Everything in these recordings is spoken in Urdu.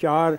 4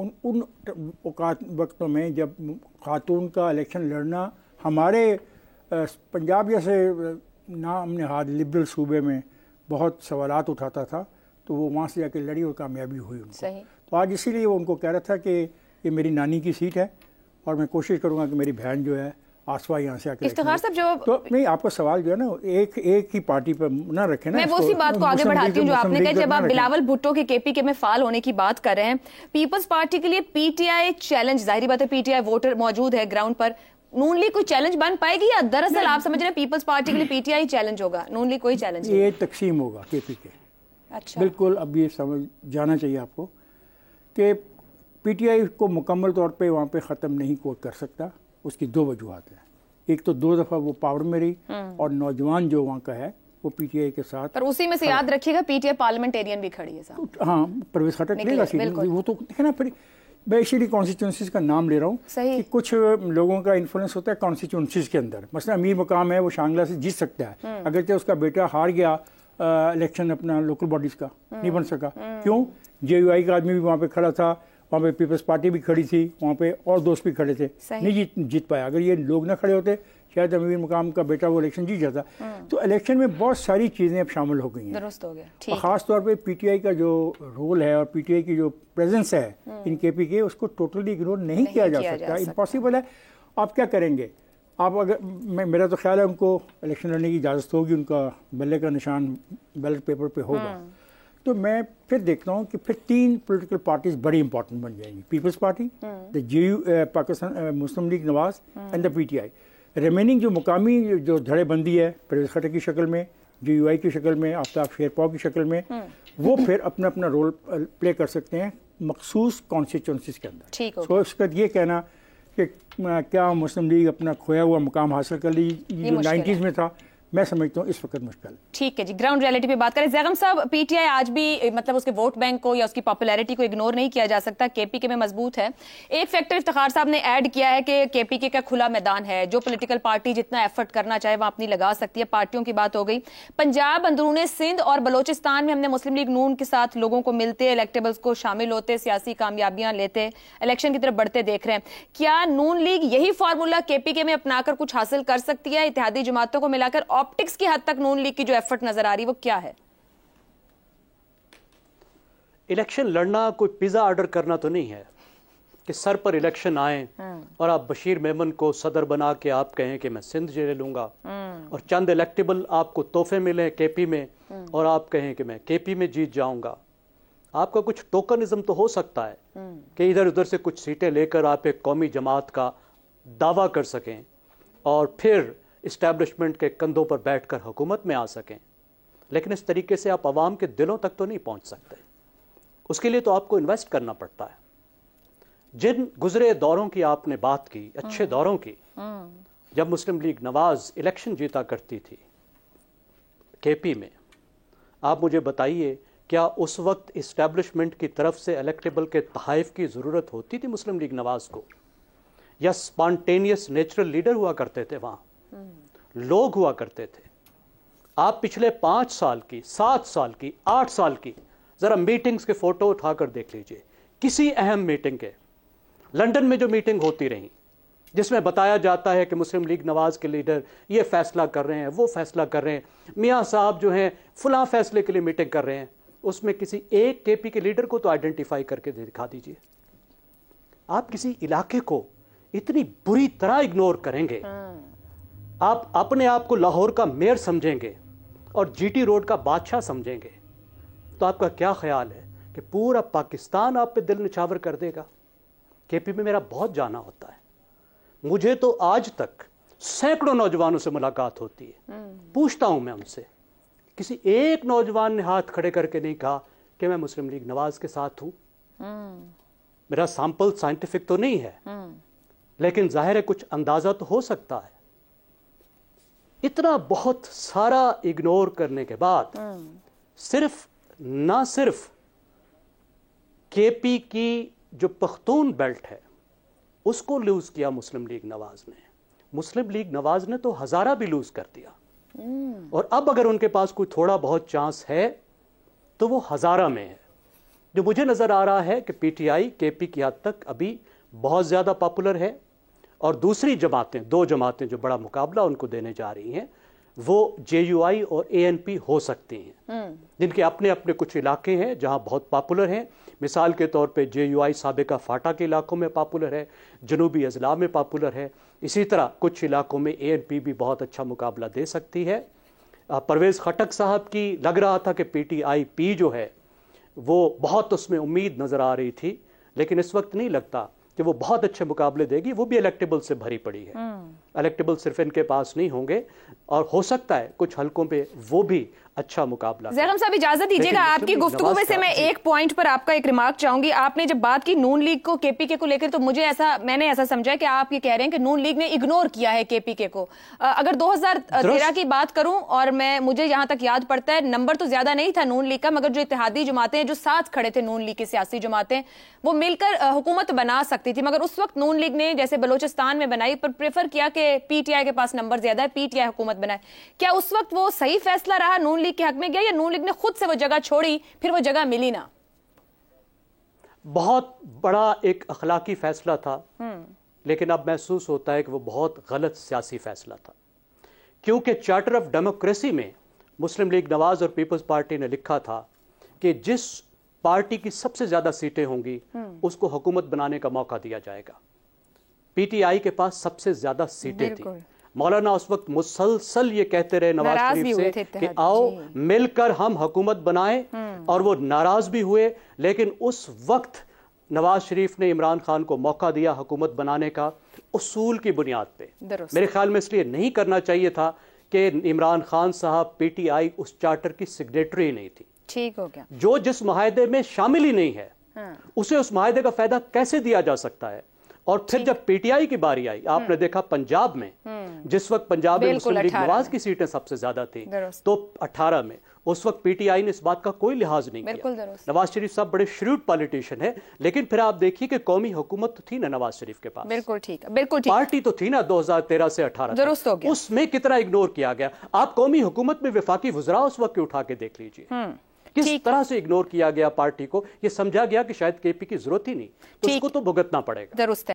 ان وقتوں میں جب خاتون کا الیکشن لڑنا ہمارے پنجاب جیسے نام نہاد لبرل صوبے میں بہت سوالات اٹھاتا تھا، تو وہ وہاں سے جا کے لڑی اور کامیابی ہوئی ان کو. تو آج اسی لیے وہ ان کو کہہ رہا تھا کہ یہ میری نانی کی سیٹ ہے اور میں کوشش کروں گا کہ میری بہن جو ہے آسوا یہاں سے آ کے. افتخار صاحب جو تو نہیں، آپ کا سوال جو ہے نا ایک ہی پارٹی پہ نہ رکھیں نا. میں اسی بات کو آگے بڑھاتی ہوں جو آپ نے کہا. جب آپ بلاول بھٹو کے کے پی کے میں فعال ہونے کی بات کر رہے ہیں، پیپلز پارٹی کے لیے پی ٹی آئی چیلنج، ظاہری بات ہے پی ٹی آئی ووٹر موجود ہے گراؤنڈ پر، نون لیگ کوئی چیلنج بن پائے گی یا دراصل آپ سمجھ رہے ہیں پیپلز پارٹی کے لیے پی ٹی آئی چیلنج ہوگا، نون لیگ کوئی چیلنج نہیں؟ یہ تقسیم ہوگا کے پی کے. اچھا بالکل. اب یہ سمجھ جانا چاہیے آپ کو کہ پی ٹی آئی کو مکمل طور پہ وہاں پہ ختم نہیں کوئی کر سکتا. اس کی دو وجوہات ہیں. ایک تو 2 دفعہ وہ پاور میں رہی اور نوجوان جو وہاں کا ہے وہ پی ٹی آئی کے ساتھ. پر اسی میں سے یاد رکھیے گا پی ٹی آئی پارلیمنٹیرین بھی کھڑی ہے صاحب. ہاں، پرویز خٹک لے گا وہ تو دیکھیں نا. پھر میں اسی لیے کانسٹیچوئنسیز کا نام لے رہا ہوں کہ کچھ لوگوں کا انفلوئنس ہوتا ہے کانسٹیچوئنسیز کے اندر. مثلا امیر مقام ہے، وہ شانگلہ سے جیت سکتا ہے، اگرچہ اس کا بیٹا ہار گیا الیکشن اپنا لوکل باڈیز کا، نہیں بن سکا. کیوں؟ جے یو آئی کا آدمی بھی وہاں پہ کھڑا تھا، وہاں پہ پیپلز پارٹی بھی کھڑی تھی، وہاں پہ اور دوست بھی کھڑے تھے، نہیں جیت پایا. اگر یہ لوگ نہ کھڑے ہوتے شاید امیر مقام کا بیٹا وہ الیکشن جیت جاتا. تو الیکشن میں بہت ساری چیزیں اب شامل ہو گئی ہیں. درست ہو گیا. خاص طور پہ پی ٹی آئی کا جو رول ہے اور پی ٹی آئی کی جو پریزنس ہے ان کے پی کے، اس کو ٹوٹلی اگنور نہیں کیا جا سکتا. امپاسبل ہے. آپ کیا کریں گے؟ آپ اگر میرا تو خیال ہے ان کو الیکشن لڑنے کی اجازت ہوگی، ان کا بلے کا نشان بیلٹ پیپر پہ ہوگا. تو میں پھر دیکھتا ہوں کہ پھر 3 پولیٹیکل پارٹیز بڑی امپورٹنٹ بن جائیں گی. Peoples Party, the J U Pakistan Muslim League Nawaz and the P T I. Remaining جو مقامی جو دھڑے بندی ہے پرویز خٹک کی شکل میں، جے یو آئی کی شکل میں، آفتاب شیرپاؤ کی شکل میں، وہ پھر اپنا اپنا رول پلے کر سکتے ہیں مخصوص کانسٹیچوئنسیز کے اندر. سو اس کا یہ کہنا کہ کیا مسلم لیگ اپنا کھویا ہوا مقام حاصل کر لی جو 90s میں تھا، میں سمجھتا ہوں اس وقت مشکل. ٹھیک ہے جی، گراؤنڈ ریئلٹی پہ بات کریں. زیغم صاحب، پی ٹی آئی آج بھی مطلب اس کے ووٹ بینک کو یا اس کی پاپولیرٹی کو اگنور نہیں کیا جا سکتا، کے پی کے میں مضبوط ہے. ایک فیکٹر افتخار صاحب نے ایڈ کیا ہے کہ کے پی کے کا کھلا میدان ہے، جو پولیٹیکل پارٹی جتنا ایفرٹ کرنا چاہے وہ اپنی لگا سکتی ہے. پارٹیوں کی بات ہو گئی. پنجاب، اندرون سندھ اور بلوچستان میں ہم نے مسلم لیگ نون کے ساتھ لوگوں کو ملتے، الیکٹیبلز کو شامل ہوتے، سیاسی کامیابیاں لیتے، الیکشن کی طرف بڑھتے دیکھ رہے ہیں. کیا نون لیگ یہی فارمولا کے پی کے میں اپنا کر کچھ حاصل کر سکتی ہے؟ اتحادی جماعتوں کو ملا کر آپٹکس کی حد تک نون لیگ کی جو ایفرٹ نظر آ رہی وہ کیا ہے؟ الیکشن لڑنا کوئی پیزا آرڈر کرنا تو نہیں ہے کہ سر پر الیکشن آئیں اور آپ بشیر میمن کو صدر بنا کے آپ کہیں کہ میں سندھ لے لوں گا اور چند الیکٹیبل آپ کو تحفے ملیں کے پی میں اور آپ کہیں کہ میں کے پی میں جیت جاؤں گا. آپ کا کچھ ٹوکنزم تو ہو سکتا ہے کہ ادھر ادھر سے کچھ سیٹیں لے کر آپ ایک قومی جماعت کا دعویٰ کر سکیں اور پھر اسٹیبلشمنٹ کے کندھوں پر بیٹھ کر حکومت میں آ سکیں، لیکن اس طریقے سے آپ عوام کے دلوں تک تو نہیں پہنچ سکتے. اس کے لیے تو آپ کو انویسٹ کرنا پڑتا ہے. جن گزرے دوروں کی آپ نے بات کی، اچھے دوروں کی، جب مسلم لیگ نواز الیکشن جیتا کرتی تھی کے پی میں، آپ مجھے بتائیے کیا اس وقت اسٹیبلشمنٹ کی طرف سے الیکٹیبل کے تحائف کی ضرورت ہوتی تھی مسلم لیگ نواز کو؟ یا سپانٹینیس نیچرل لیڈر ہوا کرتے تھے، وہاں لوگ ہوا کرتے تھے. آپ پچھلے 5 سال کی، 7 سال کی، 8 سال کی ذرا میٹنگز کے فوٹو اٹھا کر دیکھ لیجئے. کسی اہم میٹنگ کے، لندن میں جو میٹنگ ہوتی رہی جس میں بتایا جاتا ہے کہ مسلم لیگ نواز کے لیڈر یہ فیصلہ کر رہے ہیں، وہ فیصلہ کر رہے ہیں، میاں صاحب جو ہیں فلاں فیصلے کے لیے میٹنگ کر رہے ہیں، اس میں کسی ایک کے پی کے لیڈر کو تو آئیڈینٹیفائی کر کے دکھا دیجئے. آپ کسی علاقے کو اتنی بری طرح اگنور کریں گے، آپ اپنے آپ کو لاہور کا میئر سمجھیں گے اور جی ٹی روڈ کا بادشاہ سمجھیں گے، تو آپ کا کیا خیال ہے کہ پورا پاکستان آپ پہ دل نچھاور کر دے گا؟ کے پی میں میرا بہت جانا ہوتا ہے. مجھے تو آج تک سینکڑوں نوجوانوں سے ملاقات ہوتی ہے، پوچھتا ہوں میں ان سے، کسی ایک نوجوان نے ہاتھ کھڑے کر کے نہیں کہا کہ میں مسلم لیگ نواز کے ساتھ ہوں. میرا سیمپل سائنٹیفک تو نہیں ہے، لیکن ظاہر ہے کچھ اندازہ تو ہو سکتا ہے. اتنا بہت سارا اگنور کرنے کے بعد نہ صرف کے پی کی جو پختون بیلٹ ہے اس کو لوز کیا مسلم لیگ نواز نے، مسلم لیگ نواز نے تو ہزارہ بھی لوز کر دیا. اور اب اگر ان کے پاس کوئی تھوڑا بہت چانس ہے تو وہ ہزارہ میں ہے. جو مجھے نظر آ رہا ہے کہ پی ٹی آئی کے پی کی حد تک ابھی بہت زیادہ پاپولر ہے، اور دوسری جماعتیں، دو جماعتیں جو بڑا مقابلہ ان کو دینے جا رہی ہیں وہ جے یو آئی اور اے این پی ہو سکتی ہیں، جن کے اپنے اپنے کچھ علاقے ہیں جہاں بہت پاپولر ہیں. مثال کے طور پہ جے یو آئی سابقہ فاٹا کے علاقوں میں پاپولر ہے، جنوبی اضلاع میں پاپولر ہے. اسی طرح کچھ علاقوں میں اے این پی بھی بہت اچھا مقابلہ دے سکتی ہے. پرویز خٹک صاحب کی لگ رہا تھا کہ پی ٹی آئی پی جو ہے وہ بہت اس میں امید نظر آ رہی تھی، لیکن اس وقت نہیں لگتا کہ وہ بہت اچھے مقابلے دے گی. وہ بھی الیکٹیبل سے بھری پڑی ہے، الیکٹیبل صرف ان کے پاس نہیں ہوں گے، اور ہو سکتا ہے کچھ حلقوں پہ وہ بھی اچھا مقابلہ. زیغم صاحب اجازت دیجیے گا، آپ کی گفتگو میں سے میں ایک پوائنٹ پر آپ کا ایک ریمارک چاہوں گی. آپ نے جب بات کی نون لیگ کو کے پی کے کو لے کر تو میں نے ایسا سمجھا کہ آپ یہ کہہ رہے ہیں کہ نون لیگ نے اگنور کیا ہے کے پی کے کو. اگر 2013 کی بات کروں اور مجھے یہاں تک یاد پڑتا ہے نمبر تو زیادہ نہیں تھا نون لیگ کا، مگر جو اتحادی جماعتیں جو ساتھ کھڑے تھے نون لیگ کے سیاسی جماعتیں وہ مل کر حکومت بنا سکتی تھی، مگر اس وقت نون لیگ نے جیسے بلوچستان میں بنائی پر پریفر کیا کہ پی ٹی آئی کے پاس نمبر زیادہ ہے، پی ٹی آئی حکومت بنائے. کیا اس وقت وہ صحیح فیصلہ رہا نون لیگ کے حق میں گیا، یا نون لیگ نے خود سے وہ جگہ چھوڑی پھر وہ جگہ ملی نہ؟ بہت بڑا ایک اخلاقی فیصلہ تھا، لیکن اب محسوس ہوتا ہے کہ وہ بہت غلط سیاسی فیصلہ تھا، کیونکہ چارٹر آف ڈیموکریسی میں مسلم لیگ نواز اور پیپلز پارٹی نے لکھا تھا کہ جس پارٹی کی سب سے زیادہ سیٹیں ہوں گی اس کو حکومت بنانے کا موقع دیا جائے گا. پی ٹی آئی کے پاس سب سے زیادہ سیٹیں تھیں. مولانا اس وقت مسلسل یہ کہتے رہے نواز شریف سے کہ آؤ مل کر ہم حکومت بنائیں، اور وہ ناراض بھی ہوئے، لیکن اس وقت نواز شریف نے عمران خان کو موقع دیا حکومت بنانے کا اصول کی بنیاد پہ. میرے خیال میں اس لیے نہیں کرنا چاہیے تھا کہ عمران خان صاحب پی ٹی آئی اس چارٹر کی سگریٹری نہیں تھی. ٹھیک ہو گیا. جو جس معاہدے میں شامل ہی نہیں ہے اسے اس معاہدے کا فائدہ کیسے دیا جا سکتا ہے؟ اور پھر جب پی ٹی آئی کی باری آئی، آپ نے دیکھا پنجاب میں جس وقت پنجاب میں مسلم لیگ نواز کی سیٹیں سب سے زیادہ تھیں تو 18 میں، اس وقت پی ٹی آئی نے اس بات کا کوئی لحاظ نہیں کیا. نواز شریف صاحب بڑے شریوڈ پالیٹیشین ہیں، لیکن پھر آپ دیکھیے کہ قومی حکومت تو تھی نا نواز شریف کے پاس، بالکل ٹھیک، بالکل پارٹی تو تھی نا 2013 سے 18 درست ہو گیا. اس میں کتنا اگنور کیا گیا. آپ قومی حکومت میں وفاقی وزراء اس وقت کے اٹھا کے دیکھ لیجیے کس طرح سے اگنور کیا گیا پارٹی کو. یہ سمجھا گیا کہ شاید کے پی کی ضرورت ہی نہیں، تو اس کو تو بھگتنا پڑے گا. درست ہے.